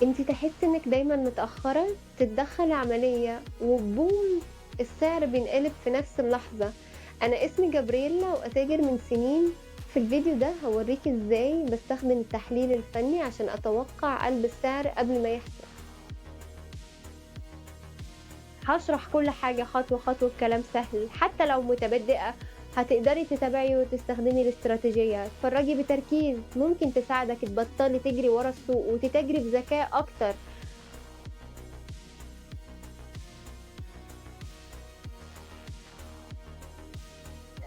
أنتِ تحسّي إنِّك دايمًا متأخّرة، تتدخّل عملية وبوم السعر بينقلب في نفس اللحظة. أنا اسمي جابرييلا وأتاجر من سنين، في الفيديو ده هاورّيكِ إزاي باستخدم التحليل الفني عشان أتوقّع قلب السعر قبل ما يحصل. هاشرح كل حاجة خطوة، خطوة بكلام سهل، حتى لو متبدئة هتقدري تتابعي وتستخدمي الاستراتيجية. اتفرّجي بتركيز، ممكن تساعدك تبطّلي تجري ورا السوق وتتاجري بذكاء أكتر.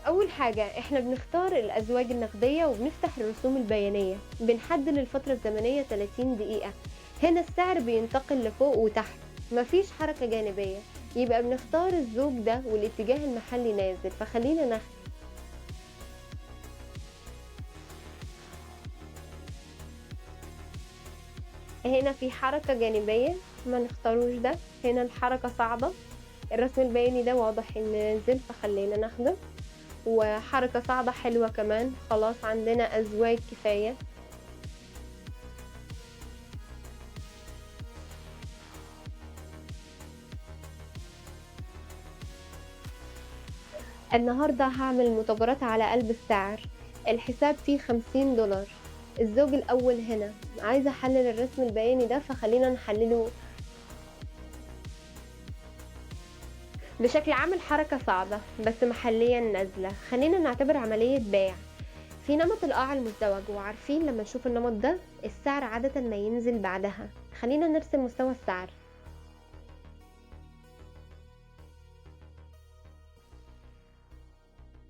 أول حاجة إحنا بنختار الأزواج النقدية وبنفتح الرسوم البيانية، بنحدد الفترة الزمنية 30 دقيقة. هنا السعر بينتقل لفوق وتحت، مفيش حركة جانبية. يبقى بنختار الزوج ده والاتجاه المحلي نازل، فخلينا هنا في حركة جانبية ما نختاروش ده. هنا الحركة صعبة، الرسم البياني ده واضح إن نازل فخلينا ناخده. وحركة صعبة حلوة كمان، خلاص عندنا أزواج كفاية. النهاردة هاعمل متاجرات على قلب السعر، الحساب فيه $50. الزوج الأول هنا، عايزة أحلل الرسم البياني ده فخلينا نحلله. بشكل عام الحركة صعبة بس محليا نازلة، خلينا نعتبر عملية بيع في نمط القاع المزدوج. وعارفين لما نشوف النمط ده السعر عادة ما ينزل بعدها. خلينا نرسم مستوى السعر.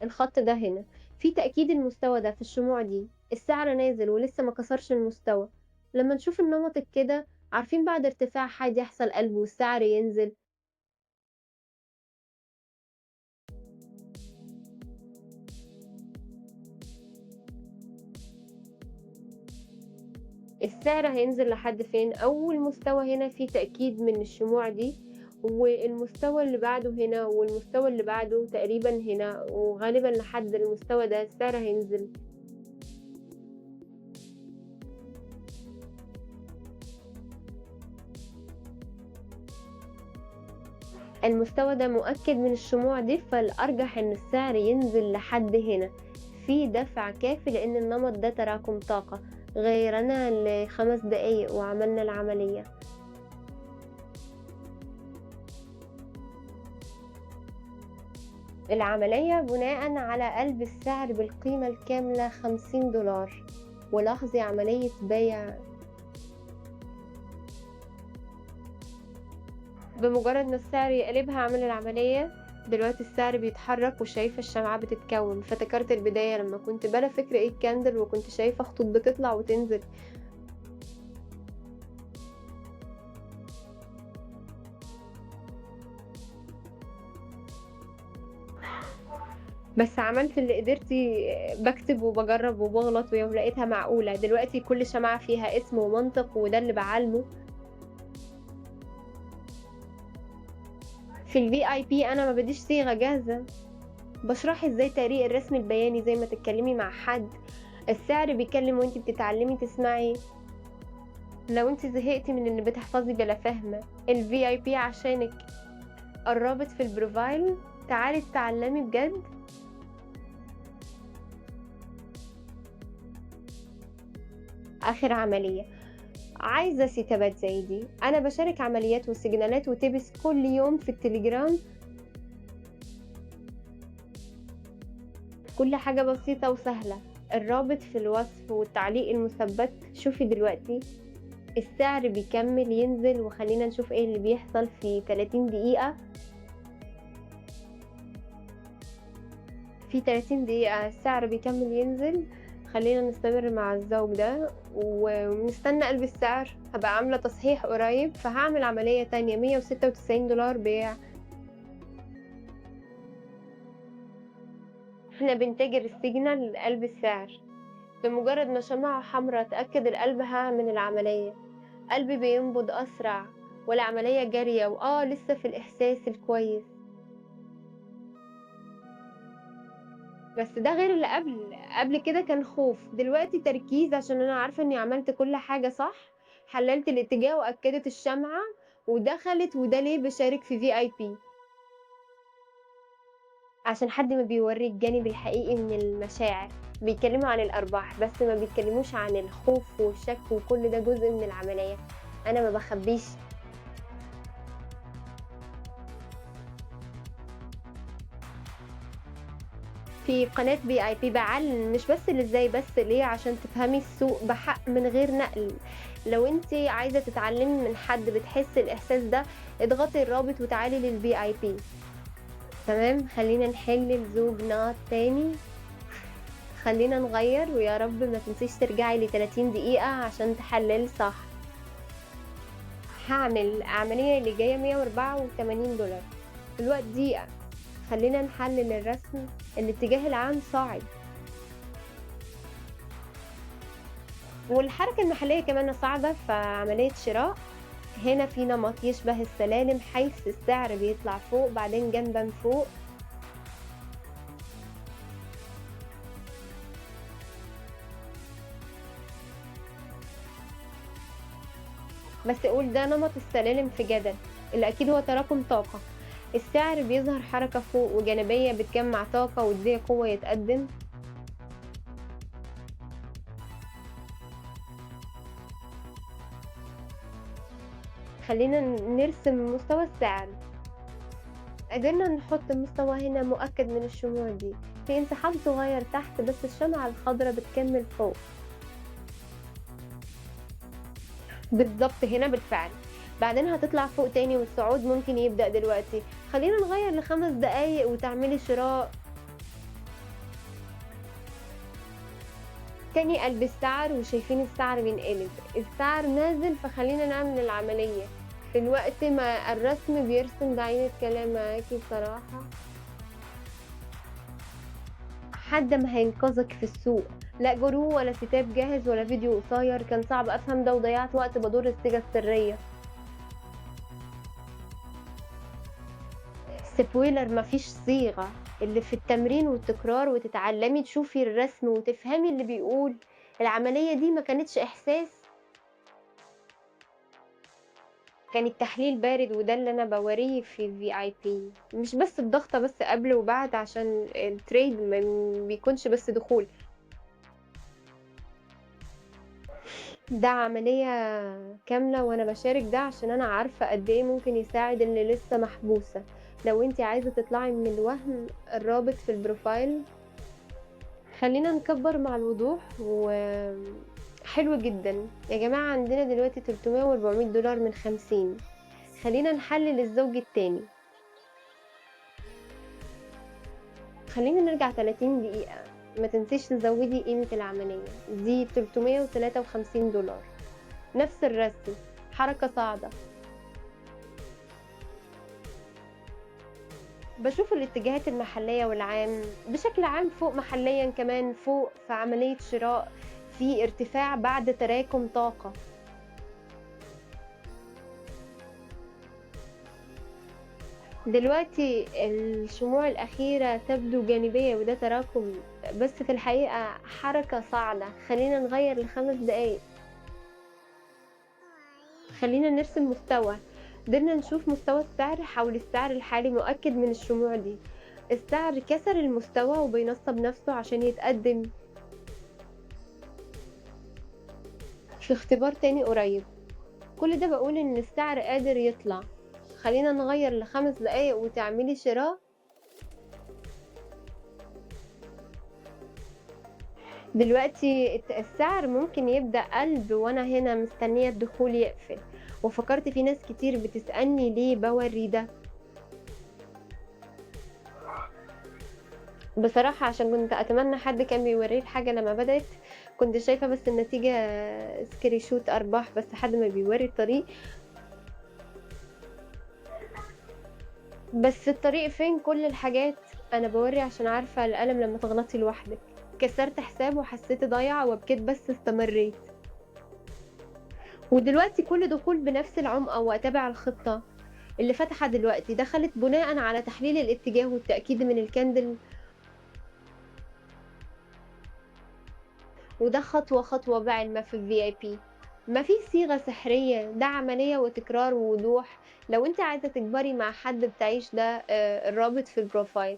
الخط ده هنا في تأكيد المستوى ده، في الشموع دي السعر نازل ولسه ما كسرش المستوى. لما نشوف النمط كده عارفين بعد ارتفاع حاد يحصل قلب والسعر ينزل. السعر هينزل لحد فين؟ أول مستوى هنا في تأكيد من الشموع دي، والمستوى اللي بعده هنا والمستوى اللي بعده تقريبا هنا، وغالبا لحد المستوى ده السعر هينزل. المستوى ده مؤكد من الشموع دي، فالأرجح إن السعر ينزل لحد هنا. في دفع كافي لأن النمط ده تراكم طاقة. غيرنا ل5 دقايق وعملنا العملية. العملية بناء على قلب السعر بالقيمة الكاملة $50. ولاحظي عملية بيع. بمجرد ما السعر يقلبها هاعمل العملية. دلوقتي السعر بيتحرك وشايفة الشمعة بتتكون، افتكرت البداية لما كنت بلا فكرة ايه الكاندل وكنت شايفة خطوط بتطلع وتنزل. بس عملت اللي قدرت، باكتب وباجرّب وباغلط ولو لقيتها معقولة. دلوقتي كل شمعة فيها اسم ومنطق وده اللي باعالجه. في الVIP أنا ما بادّيش صيغة جاهزة، باشرح إزاي تقريء الرسم البياني زي ما تتكلمي مع حد. السعر بيتكلم وأنتِ بتتعلمي تسمعي. لو أنتِ زهقتِ من إن بتحفظي بلا فهم، الVIP عشانِك. الرابط في البروفايل، تعالي تتعلمي بجد. آخر عملية، عايزة سيتابات زي دي. أنا باشارك عمليات وسيجنالات وتيبس كل يوم في التليجرام. كل حاجة بسيطة وسهلة. الرابط في الوصف والتعليق المثبت. شوفي دلوقتي السعر بيكمل ينزل، وخلينا نشوف ايه اللي بيحصل في 30 دقيقة. في 30 دقيقة السعر بيكمل ينزل. خلينا نستمر مع الزوج ده ونستنى قلب السعر. هبقى عاملة تصحيح قريب فهعمل عملية تانية $196 بيع. احنا بنتاجر السيجنال لقلب السعر. بمجرد ما شمعة حمرا اتأكد القلب هعمل العملية. قلبي بينبض أسرع والعملية جارية لسه في الإحساس الكويس. بس ده غير اللي قبل كده كان خوف، دلوقتي تركيز عشان أنا عارفة إني عملت كل حاجة صح. حللت الاتجاه وأكدت الشمعة ودخلت، وده ليه باشارك في VIP. عشان حد ما بيورّي الجانب الحقيقي من المشاعر، بيتكلموا عن الأرباح بس ما بيتكلموش عن الخوف والشك، وكل ده جزء من العملية، أنا ما باخبّيش. في قناة VIP باعلّم مش بس لإزاي، بس ليه، عشان تفهمي السوق بحق من غير نقل. لو أنتِ عايزة تتعلمي من حد بتحسي الإحساس ده، اضغطي الرابط وتعالي للVIP. تمام، خلّينا نحل لزوجنا تاني، خلّينا نغيّر ويا رب ما تنسيش ترجعي ل30 دقيقة عشان تحلّلي صح. هاعمل العملية اللي جاية $184. الوقت دقيقة. خلّينا نحلّل الرسم، الاتجاه العام صاعد. والحركة المحلية كمان صاعدة في عملية شراء. هنا في نمط يشبه السلالم حيث السعر بيطلع فوق بعدين جنبًا فوق. بس قُل ده نمط السلالم في جدل، اللي أكيد هو تراكم طاقة. السعر بيظهر حركة فوق وجانبية بتجمّع طاقة وتدّيها قوة يتقدم. خلّينا نرسم مستوى السعر. قدرنا نحط مستوى هنا مؤكد من الشموع دي، في انسحاب صغير تحت بس الشمعة الخضرا بتكمل فوق. بالضبط هنا بالفعل. بعدين هتطلع فوق تاني والصعود ممكن يبدأ دلوقتي. خلّينا نغيّر ل5 دقايق وتعملي شراء. تاني قلب السعر وشايفين السعر بينقلب، السعر نازل فخلّينا نعمل العملية. في الوقت ما الرسم بيرسم بعين الكلام معاكِ بصراحة. حد ما هينقذك في السوق، لا جرو ولا كتاب جاهز ولا فيديو قصير، كان صعب أفهم ده وضيعت وقت بدور الصيغة السرية. سبويلر مفيش صيغة، اللي في التمرين والتكرار وتتعلمي تشوفي الرسم وتفهمي اللي بيقول. العملية دي ما كانتش إحساس، كان التحليل بارد وده اللي أنا باوريه في الVIP. مش بس الضغطة بس قبل وبعد عشان التريد ما بيكونش بس دخول. ده عملية كاملة وأنا باشارك ده عشان أنا عارفة قد إيه ممكن يساعد اللي لسه محبوسة. لو أنتِ عايزة تطلعي من الوهم الرابط في البروفايل. خلّينا نكبّر مع الوضوح حلو جدًا. يا جماعة عندنا دلوقتي 300 و400$ من 50. خلّينا نحلل الزوج التاني. خلّينا نرجع 30 دقيقة. ما تنسيش تزوّدي قيمة العملية، دي $353. نفس الرسم، حركة صاعدة. باشوف الاتجاهات المحلية والعام بشكل عام فوق محليًا كمان فوق في عملية شراء، في ارتفاع بعد تراكم طاقة. دلوقتي الشموع الأخيرة تبدو جانبية وده تراكم، بس في الحقيقة حركة صاعدة. خلّينا نغيّر ل5 دقايق. خلّينا نرسم مستوى. قدرنا نشوف مستوى السعر حول السعر الحالي مؤكد من الشموع دي. السعر كسر المستوى وبينصّب نفسه عشان يتقدم في اختبار تاني قريب. كل ده باقول إن السعر قادر يطلع. خلّينا نغيّر ل5 دقايق وتعملي شراء. دلوقتي السعر ممكن يبدأ قلب وأنا هنا مستنية الدخول يقفل، وفكرت في ناس كتير بتسألني ليه باورّي ده. بصراحة عشان كنت أتمنى حد كان بيورّي الحاجة لمّا بدأت. كنت شايفة بس النتيجة screenshot أرباح بس حد ما بيورّي الطريق. بس الطريق فين كل الحاجات. أنا باورّي عشان عارفة الألم لمّا تغلطي لوحدِك. كسرت حساب وحسيتِ ضايعة وبكيت بس استمريت. ودلوقتي كل دخول بنفس العمق وأتابع الخطة. اللي فاتحة دلوقتي دخلت بناءً على تحليل الاتجاه والتأكيد من الcandle. وده خطوة، خطوة بعلمة في الVIP. ما فيش صيغة سحرية، ده عملية وتكرار ووضوح. لو أنتِ عايزة تكبري مع حد بتعيش ده الرابط في الprofile.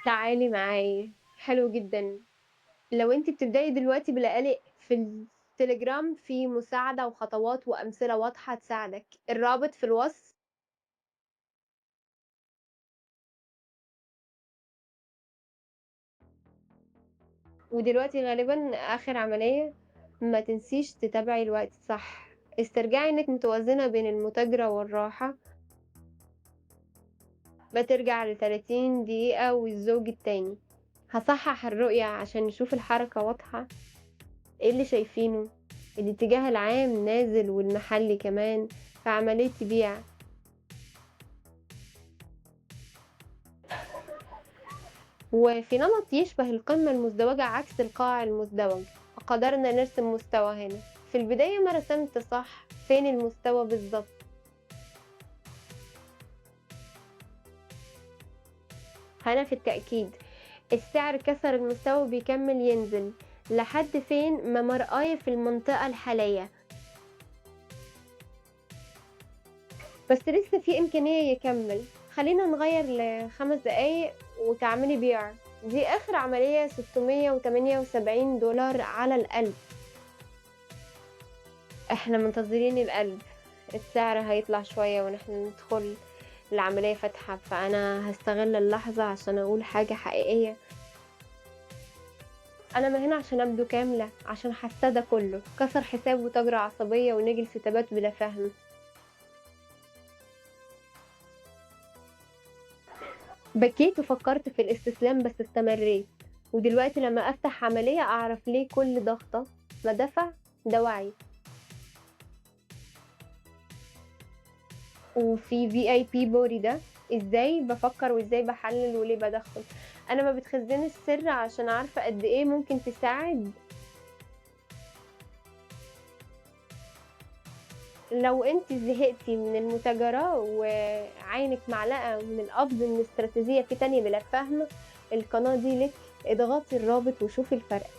تعالي معايا، حلو جدًا. لو أنتِ بتبدئي دلوقتي بالأقل في التليجرام في مساعدة وخطوات وأمثلة واضحة تساعدك، الرابط في الوصف. ودلوقتي غالبًا آخر عملية، ما تنسيش تتابعي الوقت صح، استرجعي إنِّك متوازنة بين المتاجرة والراحة، بترجع ل30 دقيقة والزوج التاني. هاصحّح الرؤية عشان نشوف الحركة واضحة، إيه اللي شايفينه؟ الاتجاه العام نازل والمحلي كمان في عملية بيع. وفي نمط يشبه القمة المزدوجة عكس القاع المزدوج. قدرنا نرسم مستوى هنا، في البداية ما رسمت صح، فين المستوى بالضبط؟ هنا في التأكيد السعر كسر المستوى وبيكمل ينزل لحد فين؟ ما مرآية في المنطقة الحالية، بس لسه في إمكانية يكمل. خلينا نغير ل5 دقايق وتعملي بيع. دي آخر عملية $678 على القلب. إحنا منتظرين القلب، السعر هيطلع شوية ونحن ندخل العملية فاتحة، فأنا هاستغل اللحظة عشان أقول حاجة حقيقية. أنا ما هنا عشان أبدو كاملة، عشان حاساه ده كله كسر حساب وتجرى عصبية ونجل في تبات بلا فهم. بكيت وفكرت في الاستسلام بس استمريت، ودلوقتي لما أفتح عملية أعرف ليه كل ضغطة ما دفع. ده وعي. وفي VIP بوري ده إزاي بافكّر وإزاي باحلّل وليه بادخّل. أنا ما بتخزّني السر عشان عارفة قد إيه ممكن تساعد. لو أنتِ زهقتِ من المتاجرة وعاينِك معلقة من القبض من استراتيجية في تانية بلا فهم، القناة دي لِك، اضغطي الرابط وشوفي الفرق.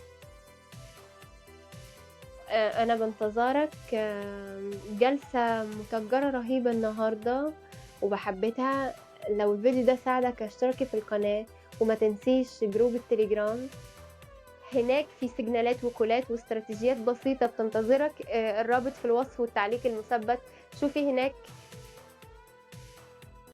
أنا بانتظرك. جلسة متجرة رهيبة النهارده وبحبِّتها. لو الفيديو ده ساعدك اشتركي في القناة وما تنسيش جروب التليجرام، هناك في سيجنالات وكولات واستراتيجيات بسيطة بتنتظرك. الرابط في الوصف والتعليق المثبت. شوفي هناك